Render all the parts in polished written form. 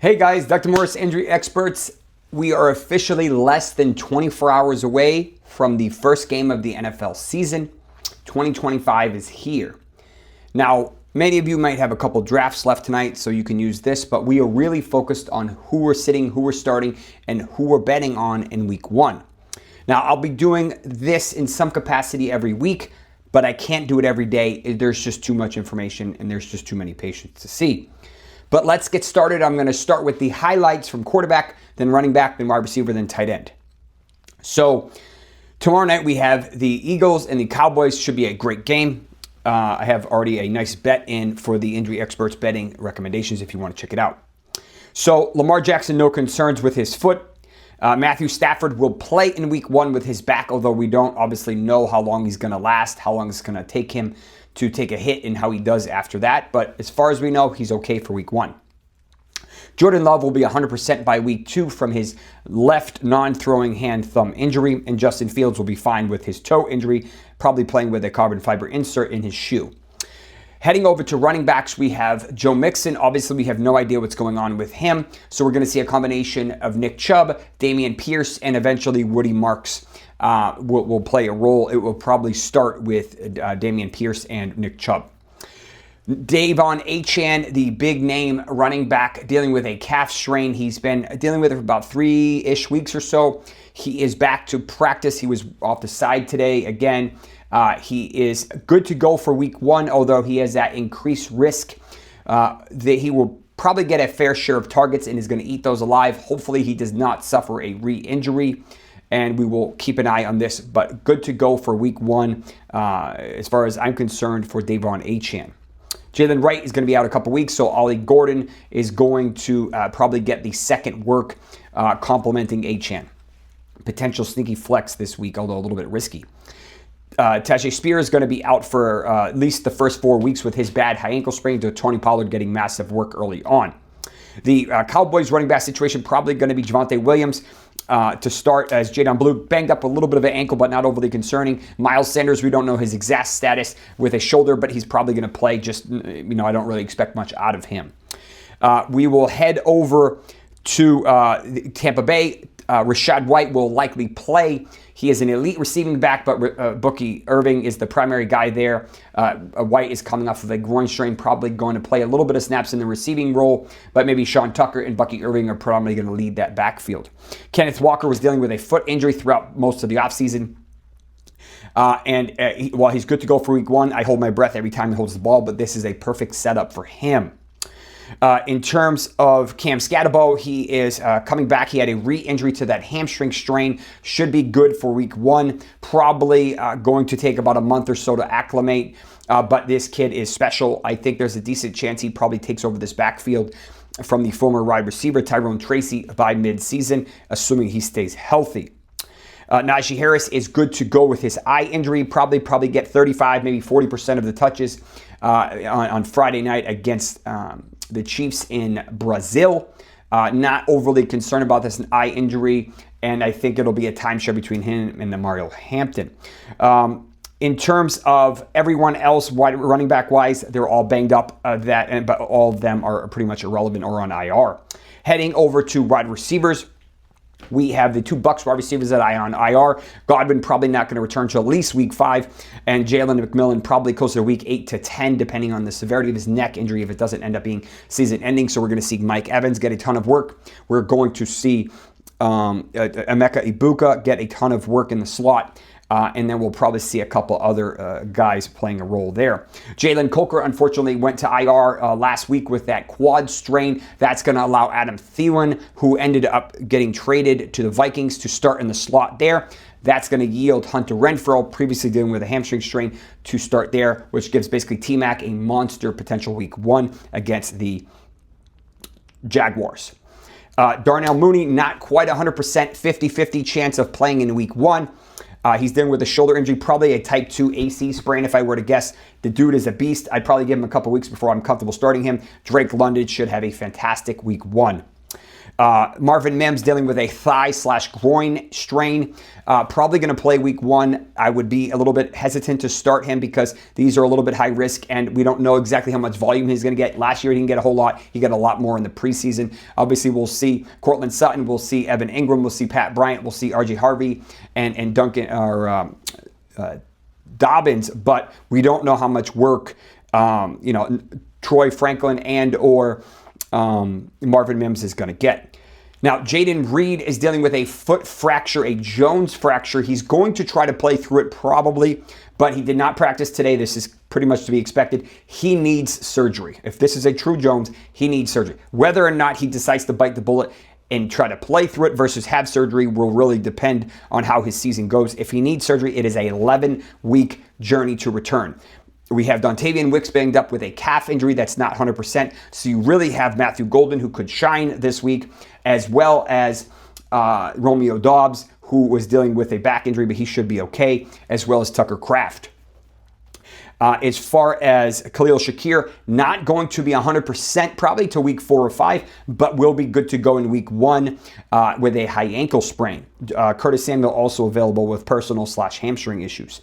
Hey guys, Dr. Morse, Injury Experts. We are officially less than 24 hours away from the first game of the NFL season. 2025 is here. Now, many of you might have a couple drafts left tonight, so you can use this, but we are really focused on who we're sitting, who we're starting, and who we're betting on in week one. Now, I'll be doing this in some capacity every week, but I can't do it every day. There's just too much information and there's just too many patients to see. But let's get started. I'm going to start with the highlights from quarterback, then running back, then wide receiver, then tight end. So tomorrow night we have the Eagles and the Cowboys. Should be a great game. I have already a nice bet in for the Injury Experts betting recommendations if you want to check it out. So Lamar Jackson, no concerns with his foot. Matthew Stafford will play in week one with his back, although we don't obviously know how long he's going to last, how long it's going to take him to take a hit and how he does after that. But as far as we know, he's okay for week one. Jordan Love will be 100% by week two from his left non-throwing hand thumb injury, and Justin Fields will be fine with his toe injury, probably playing with a carbon fiber insert in his shoe. Heading over to running backs, we have Joe Mixon. Obviously, we have no idea what's going on with him, so we're going to see a combination of Nick Chubb, Dameon Pierce, and eventually Woody Marks will play a role. It will probably start with Dameon Pierce and Nick Chubb. De'Von Achane, the big name running back, dealing with a calf strain. He's been dealing with it for about 3-ish weeks or so. He is back to practice. He was off the side today again. He is good to go for week one, although he has that increased risk that he will probably get a fair share of targets and is going to eat those alive. Hopefully he does not suffer a re-injury, and we will keep an eye on this, but good to go for week one as far as I'm concerned for De'Von Achane. Jalen Wright is going to be out a couple weeks, so Ollie Gordon is going to probably get the second work complementing Achane. Potential sneaky flex this week, although a little bit risky. Tajay Spear is going to be out for at least the first 4 weeks with his bad high ankle sprain, to Tony Pollard getting massive work early on. The Cowboys running back situation probably going to be Javonte Williams to start, as Jadon Blue banged up a little bit of an ankle, but not overly concerning. Miles Sanders, we don't know his exact status with a shoulder, but he's probably going to play. Just, I don't really expect much out of him. We will head over to Tampa Bay. Rashad White will likely play. He is an elite receiving back, but Bucky Irving is the primary guy there. White is coming off of a groin strain, probably going to play a little bit of snaps in the receiving role, but maybe Sean Tucker and Bucky Irving are probably going to lead that backfield. Kenneth Walker was dealing with a foot injury throughout most of the offseason. While he's good to go for week one, I hold my breath every time he holds the ball, but this is a perfect setup for him. In terms of Cam Scatterbo, he is coming back. He had a re-injury to that hamstring strain. Should be good for week one. Probably going to take about a month or so to acclimate. But this kid is special. I think there's a decent chance he probably takes over this backfield from the former wide receiver Tyrone Tracy by mid-season, assuming he stays healthy. Najee Harris is good to go with his eye injury. Probably get 35, maybe 40% of the touches on Friday night against the Chiefs in Brazil. Not overly concerned about this eye injury, and I think it'll be a timeshare between him and Mario Hampton. In terms of everyone else, running back wise, they're all banged up. But all of them are pretty much irrelevant or on IR. Heading over to wide receivers, we have the two Bucs wide receivers that are on IR. Godwin probably not going to return till at least week 5, and Jalen McMillan probably closer to week 8 to 10, depending on the severity of his neck injury if it doesn't end up being season-ending. So we're going to see Mike Evans get a ton of work. We're going to see Emeka Ibuka get a ton of work in the slot. And then we'll probably see a couple other guys playing a role there. Jalen Coker, unfortunately, went to IR last week with that quad strain. That's going to allow Adam Thielen, who ended up getting traded to the Vikings, to start in the slot there. That's going to yield Hunter Renfrow, previously dealing with a hamstring strain, to start there, which gives basically T-Mac a monster potential week 1 against the Jaguars. Darnell Mooney, not quite 100%, 50-50 chance of playing in week 1. He's dealing with a shoulder injury, probably a type 2 AC sprain if I were to guess. The dude is a beast. I'd probably give him a couple weeks before I'm comfortable starting him. Drake London should have a fantastic week 1. Marvin Mims dealing with a thigh/groin strain. Probably going to play week 1. I would be a little bit hesitant to start him because these are a little bit high risk and we don't know exactly how much volume he's going to get. Last year he didn't get a whole lot. He got a lot more in the preseason. Obviously we'll see Cortland Sutton, we'll see Evan Ingram, we'll see Pat Bryant, we'll see RJ Harvey and Duncan or Dobbins, but we don't know how much work Troy Franklin and or Marvin Mims is going to get. Now, Jaden Reed is dealing with a foot fracture, a Jones fracture. He's going to try to play through it probably, but he did not practice today. This is pretty much to be expected. He needs surgery. If this is a true Jones, he needs surgery. Whether or not he decides to bite the bullet and try to play through it versus have surgery will really depend on how his season goes. If he needs surgery, it is an 11-week journey to return. We have Dontavian Wicks banged up with a calf injury that's not 100%. So you really have Matthew Golden, who could shine this week, as well as Romeo Doubs, who was dealing with a back injury, but he should be okay, as well as Tucker Kraft. As far as Khalil Shakir, not going to be 100% probably to week 4 or 5, but will be good to go in week 1 with a high ankle sprain. Curtis Samuel also available with personal/hamstring issues.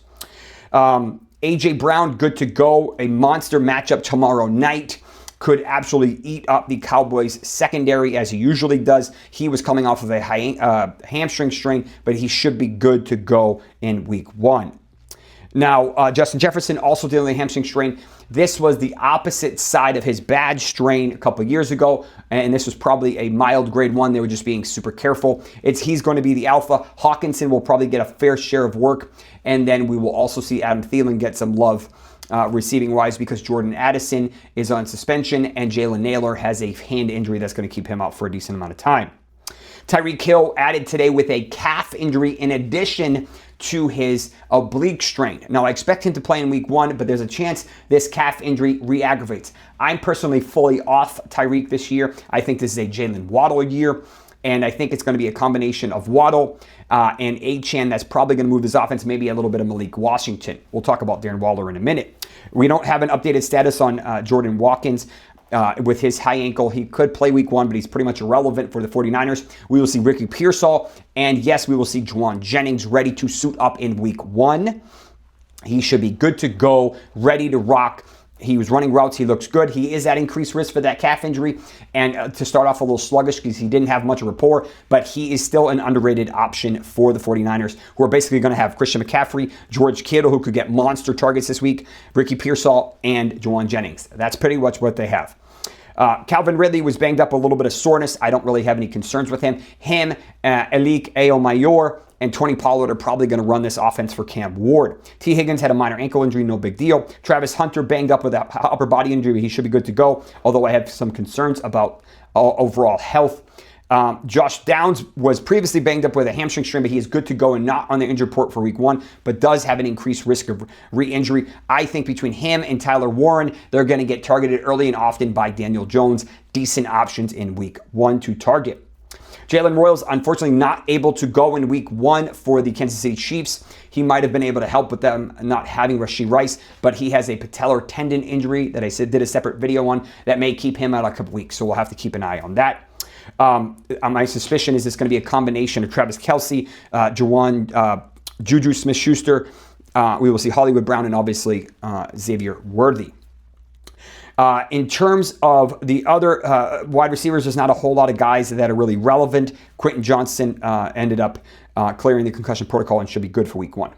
A.J. Brown, good to go. A monster matchup tomorrow night. Could absolutely eat up the Cowboys secondary as he usually does. He was coming off of a high hamstring strain, but he should be good to go in week 1. Now, Justin Jefferson also dealing with a hamstring strain. This was the opposite side of his bad strain a couple years ago, and this was probably a mild grade 1. They were just being super careful. He's going to be the alpha. Hawkinson will probably get a fair share of work, and then we will also see Adam Thielen get some love receiving-wise because Jordan Addison is on suspension, and Jalen Naylor has a hand injury that's going to keep him out for a decent amount of time. Tyreek Hill added today with a calf injury in addition to his oblique strain. Now, I expect him to play in week 1, but there's a chance this calf injury re-aggravates. I'm personally fully off Tyreek this year. I think this is a Jalen Waddle year, and I think it's going to be a combination of Waddle and Achane that's probably going to move his offense, maybe a little bit of Malik Washington. We'll talk about Darren Waller in a minute. We don't have an updated status on Jordan Watkins. With his high ankle, he could play week 1, but he's pretty much irrelevant for the 49ers. We will see Ricky Pearsall, and yes, we will see Juwan Jennings ready to suit up in week 1. He should be good to go, ready to rock. He was running routes. He looks good. He is at increased risk for that calf injury, and to start off a little sluggish because he didn't have much rapport, but he is still an underrated option for the 49ers, who are basically going to have Christian McCaffrey, George Kittle, who could get monster targets this week, Ricky Pearsall, and Juwan Jennings. That's pretty much what they have. Calvin Ridley was banged up, a little bit of soreness. I don't really have any concerns with him. Elik Ayomayor, and Tony Pollard are probably going to run this offense for Cam Ward. T. Higgins had a minor ankle injury, no big deal. Travis Hunter banged up with an upper body injury. He should be good to go, although I have some concerns about overall health. Josh Downs was previously banged up with a hamstring strain, but he is good to go and not on the injured report for week 1, but does have an increased risk of re-injury. I think between him and Tyler Warren, they're going to get targeted early and often by Daniel Jones. Decent options in week 1 to target. Jalen Royals, unfortunately, not able to go in week 1 for the Kansas City Chiefs. He might have been able to help with them not having Rashee Rice, but he has a patellar tendon injury that I did a separate video on that may keep him out a couple weeks, so we'll have to keep an eye on that. My suspicion is it's going to be a combination of Travis Kelce, Juju Smith-Schuster. We will see Hollywood Brown and obviously Xavier Worthy. In terms of the other wide receivers, there's not a whole lot of guys that are really relevant. Quentin Johnson ended up clearing the concussion protocol and should be good for week 1.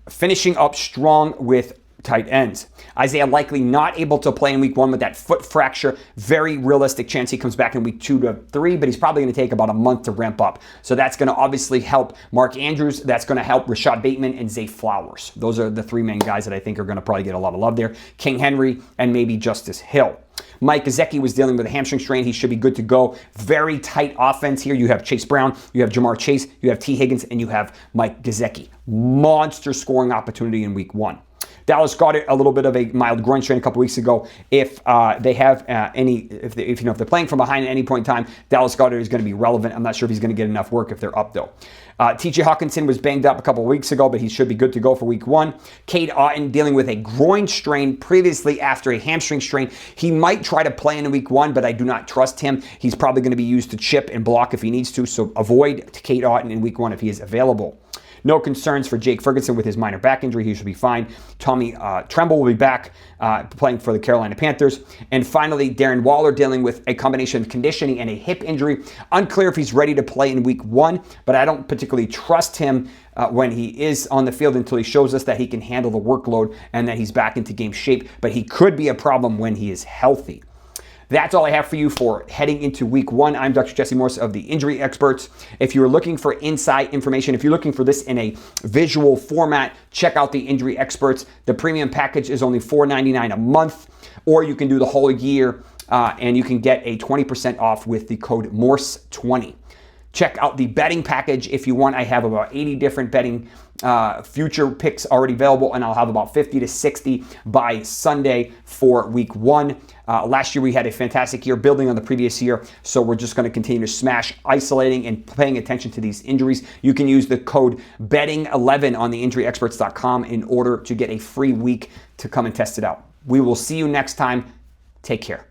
Finishing up strong with tight ends. Isaiah Likely not able to play in week 1 with that foot fracture. Very realistic chance he comes back in week 2 to 3, but he's probably going to take about a month to ramp up. So that's going to obviously help Mark Andrews. That's going to help Rashad Bateman and Zay Flowers. Those are the 3 main guys that I think are going to probably get a lot of love there. King Henry and maybe Justice Hill. Mike Gesicki was dealing with a hamstring strain. He should be good to go. Very tight offense here. You have Chase Brown, you have Jamar Chase, you have T. Higgins, and you have Mike Gesicki. Monster scoring opportunity in week 1. Dallas got it a little bit of a mild groin strain a couple weeks ago. If they have if they're playing from behind at any point in time, Dallas Goedert is going to be relevant. I'm not sure if he's going to get enough work if they're up though. T.J. Hawkinson was banged up a couple weeks ago, but he should be good to go for week 1. Cade Otton dealing with a groin strain previously after a hamstring strain. He might try to play in week 1, but I do not trust him. He's probably going to be used to chip and block if he needs to, so avoid Cade Otton in week 1 if he is available. No concerns for Jake Ferguson with his minor back injury. He should be fine. Tommy Tremble will be back playing for the Carolina Panthers. And finally, Darren Waller dealing with a combination of conditioning and a hip injury. Unclear if he's ready to play in week 1, but I don't particularly trust him when he is on the field until he shows us that he can handle the workload and that he's back into game shape. But he could be a problem when he is healthy. That's all I have for you for heading into week 1. I'm Dr. Jesse Morse of the Injury Experts. If you're looking for inside information, if you're looking for this in a visual format, check out the Injury Experts. The premium package is only $4.99 a month, or you can do the whole year and you can get a 20% off with the code MORSE20. Check out the betting package if you want. I have about 80 different betting future picks already available, and I'll have about 50 to 60 by Sunday for week 1. Last year we had a fantastic year building on the previous year, so we're just going to continue to smash isolating and paying attention to these injuries. You can use the code BETTING11 on the injuryexperts.com in order to get a free week to come and test it out. We will see you next time. Take care.